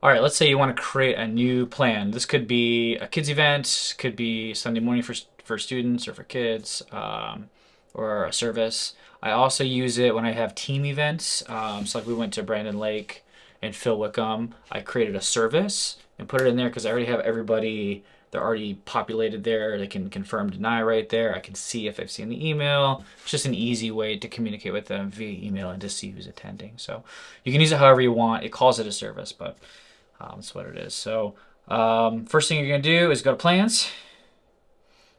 All right, let's say you want to create a new plan. This could be a kids event, could be Sunday morning for students or for kids, or a service. I also use it when I have team events. So like we went to Brandon Lake and Phil Wickham. I created a service and put it in there because I already have everybody. They're already populated there. They can confirm, deny right there. I can see if they've seen the email. It's just an easy way to communicate with them via email and to see who's attending. So you can use it however you want. It calls it a service, but that's what it is. So first thing you're going to do is go to plans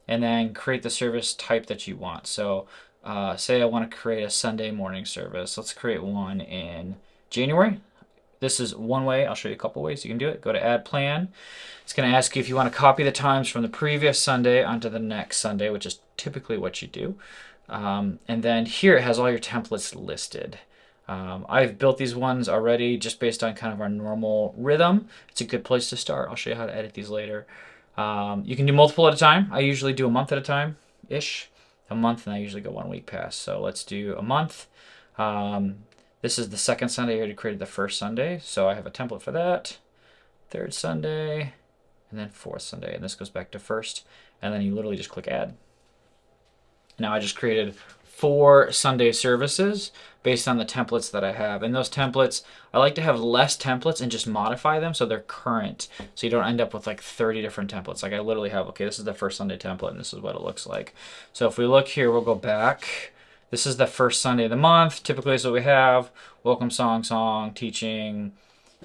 and then create the service type that you want. So say I want to create a Sunday morning service. Let's create one in January. This is one way. I'll show you a couple ways you can do it. Go to add plan. It's going to ask you if you want to copy the times from the previous Sunday onto the next Sunday, which is typically what you do. And then here it has all your templates listed. I've built these ones already just based on kind of our normal rhythm. It's a good place to start. I'll show you how to edit these later. You can do multiple at a time. I usually do a month at a time-ish. A month, and I usually go 1 week past. So let's do a month. This is the second Sunday. I already created the first Sunday. So I have a template for that. Third Sunday, and then fourth Sunday. And this goes back to first. And then you literally just click add. Now I just created 4 Sunday services based on the templates that I have. And those templates, I like to have less templates and just modify them so they're current. So you don't end up with like 30 different templates. Like I literally have, okay, this is the first Sunday template and this is what it looks like. So if we look here, we'll go back. This is the first Sunday of the month. Typically is what we have. Welcome song, teaching,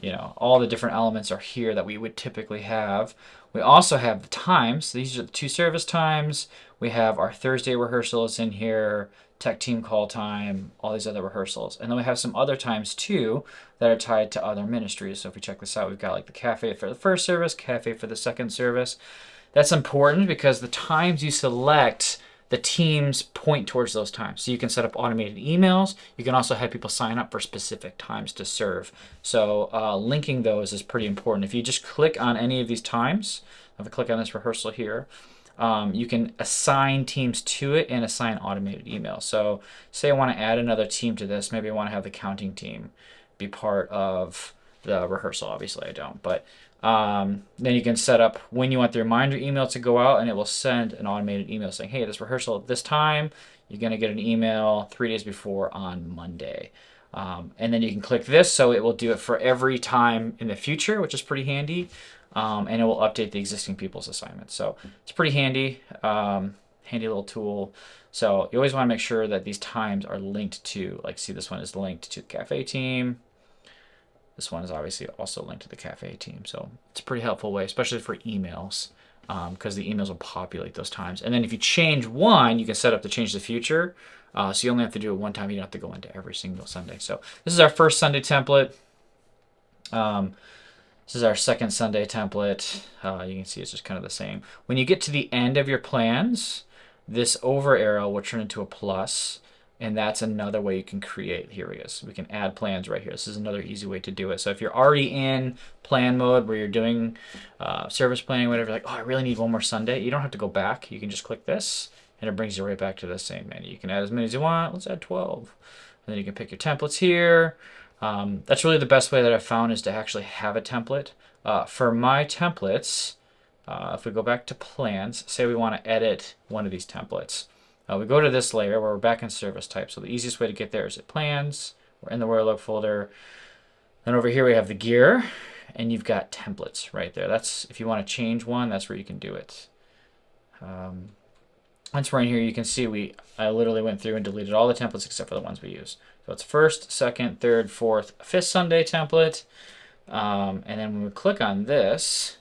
you know, all the different elements are here that we would typically have. We also have the times. These are the 2 service times. We have our Thursday rehearsals in here, tech team call time, all these other rehearsals. And then we have some other times too that are tied to other ministries. So if we check this out, we've got like the cafe for the first service, cafe for the second service. That's important because the times you select, the teams point towards those times. So you can set up automated emails. You can also have people sign up for specific times to serve. So linking those is pretty important. If you just click on any of these times, if I click on this rehearsal here, you can assign teams to it and assign automated emails. So say I want to add another team to this. Maybe I want to have the counting team be part of the rehearsal. Obviously I don't, but then you can set up when you want the reminder email to go out, and it will send an automated email saying, hey, this rehearsal at this time, you're going to get an email 3 days before on Monday. And then you can click this, so it will do it for every time in the future, which is pretty handy. And it will update the existing people's assignments. So it's pretty handy, handy little tool. So you always want to make sure that these times are linked to, like, see, this one is linked to the cafe team. This one is obviously also linked to the cafe team. So it's a pretty helpful way, especially for emails, because the emails will populate those times. And then if you change one, you can set up to change the future. So you only have to do it one time. You don't have to go into every single Sunday. So this is our first Sunday template. This is our second Sunday template. You can see it's just kind of the same. When you get to the end of your plans, this over arrow will turn into a plus, and that's another way you can create. Here it is. We can add plans right here. This is another easy way to do it. So if you're already in plan mode where you're doing service planning, whatever, like, oh, I really need one more Sunday, you don't have to go back. You can just click this, and it brings you right back to the same menu. You can add as many as you want. Let's add 12. And then you can pick your templates here. That's really the best way that I've found, is to actually have a template. For my templates, if we go back to plans, say we want to edit one of these templates. We go to this layer where we're back in service type. So the easiest way to get there is at plans. We're in the Where Log folder. Then over here we have the gear, and you've got templates right there. That's, if you want to change one, that's where you can do it. Once we're in here, you can see I literally went through and deleted all the templates except for the ones we use. So it's first, second, third, fourth, fifth Sunday template. And then when we click on this,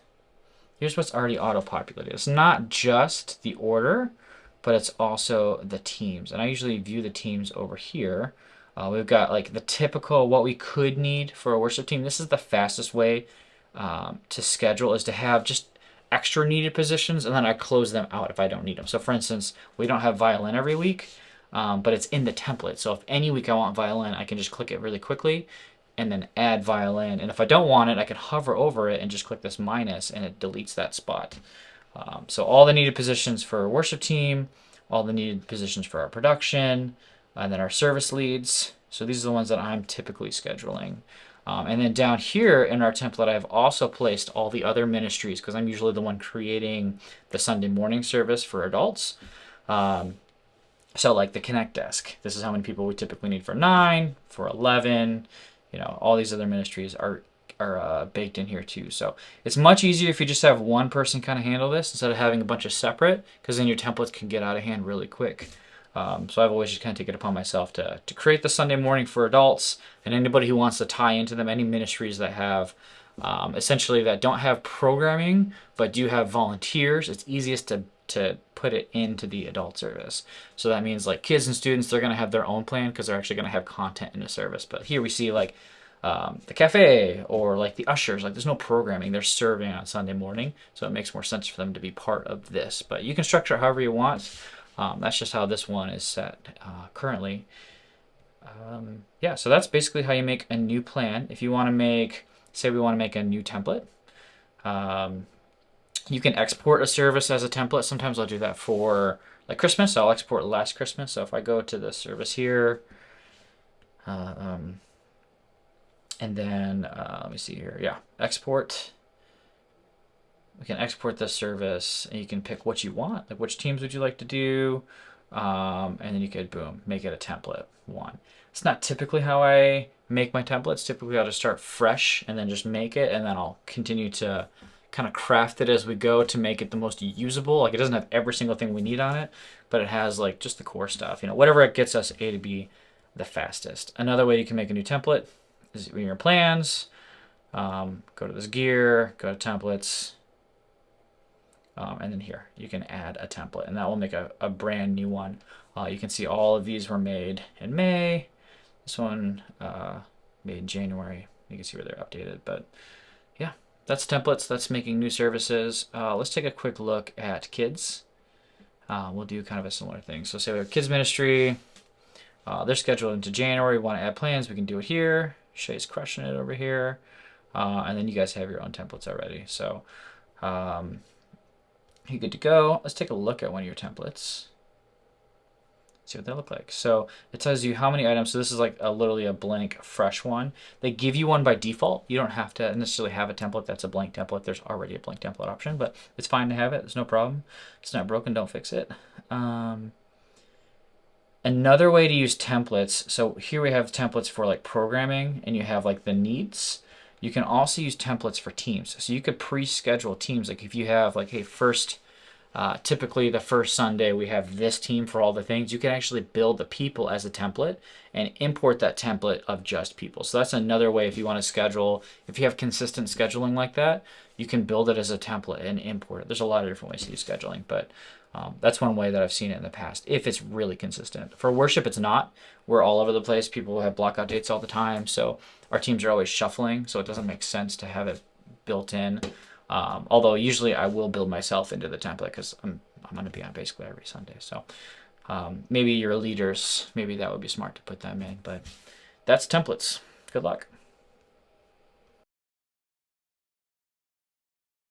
here's what's already auto-populated. It's not just the order, but it's also the teams. And I usually view the teams over here. We've got like the typical what we could need for a worship team. This is the fastest way to schedule, is to have just extra needed positions, and then I close them out if I don't need them. So for instance, we don't have violin every week, but it's in the template. So if any week I want violin, I can just click it really quickly and then add violin. And if I don't want it, I can hover over it and just click this minus, and it deletes that spot. So all the needed positions for a worship team, all the needed positions for our production, and then our service leads. So these are the ones that I'm typically scheduling. And then down here in our template, I've also placed all the other ministries because I'm usually the one creating the Sunday morning service for adults. So like the Connect desk, this is how many people we typically need for 9, for 11. All these other ministries are baked in here too. So it's much easier if you just have one person kind of handle this instead of having a bunch of separate, because then your templates can get out of hand really quick. So I've always just kind of taken it upon myself to create the Sunday morning for adults, and anybody who wants to tie into them, any ministries that have essentially that don't have programming but do have volunteers, it's easiest to put it into the adult service. So that means like kids and students, they're going to have their own plan because they're actually going to have content in the service. But here we see like the cafe or like the ushers, like there's no programming, they're serving on Sunday morning, so it makes more sense for them to be part of this. But you can structure it however you want. That's just how this one is set currently. Yeah, so that's basically how you make a new plan. If you want to make, say we want to make a new template, you can export a service as a template. Sometimes I'll do that for like Christmas. I'll export last Christmas. So if I go to the service here, and then let me see here. Yeah, export. We can export this service, and you can pick what you want. Like which teams would you like to do, and then you could boom make it a template one. It's not typically how I make my templates. Typically, I'll just start fresh and then just make it, and then I'll continue to kind of craft it as we go to make it the most usable. Like it doesn't have every single thing we need on it, but it has like just the core stuff. Whatever it gets us A to B the fastest. Another way you can make a new template is in your plans. Go to this gear, go to templates, and then here you can add a template, and that will make a brand new one. You can see all of these were made in May. This one made in January. You can see where they're updated, but yeah, that's templates. That's making new services. Let's take a quick look at kids. We'll do kind of a similar thing. So say we have kids ministry. They're scheduled into January. We want to add plans. We can do it here. Shay's crushing it over here. And then you guys have your own templates already. So you're good to go. Let's take a look at one of your templates. See what they look like. So it tells you how many items. So this is like literally a blank, fresh one. They give you one by default. You don't have to necessarily have a template that's a blank template. There's already a blank template option, but it's fine to have it. There's no problem. It's not broken. Don't fix it. Another way to use templates. So here we have templates for like programming, and you have like the needs. You can also use templates for teams. So you could pre-schedule teams. Like if you have like, hey, typically the first Sunday we have this team for all the things, you can actually build the people as a template and import that template of just people. So that's another way if you want to schedule, if you have consistent scheduling like that, you can build it as a template and import it. There's a lot of different ways to use scheduling, but that's one way that I've seen it in the past, if it's really consistent. For worship, it's not. We're all over the place. People have blockout dates all the time, so our teams are always shuffling, so it doesn't make sense to have it built in. Although usually I will build myself into the template because I'm going to be on basically every Sunday. So maybe your leaders, maybe that would be smart to put them in. But that's templates. Good luck.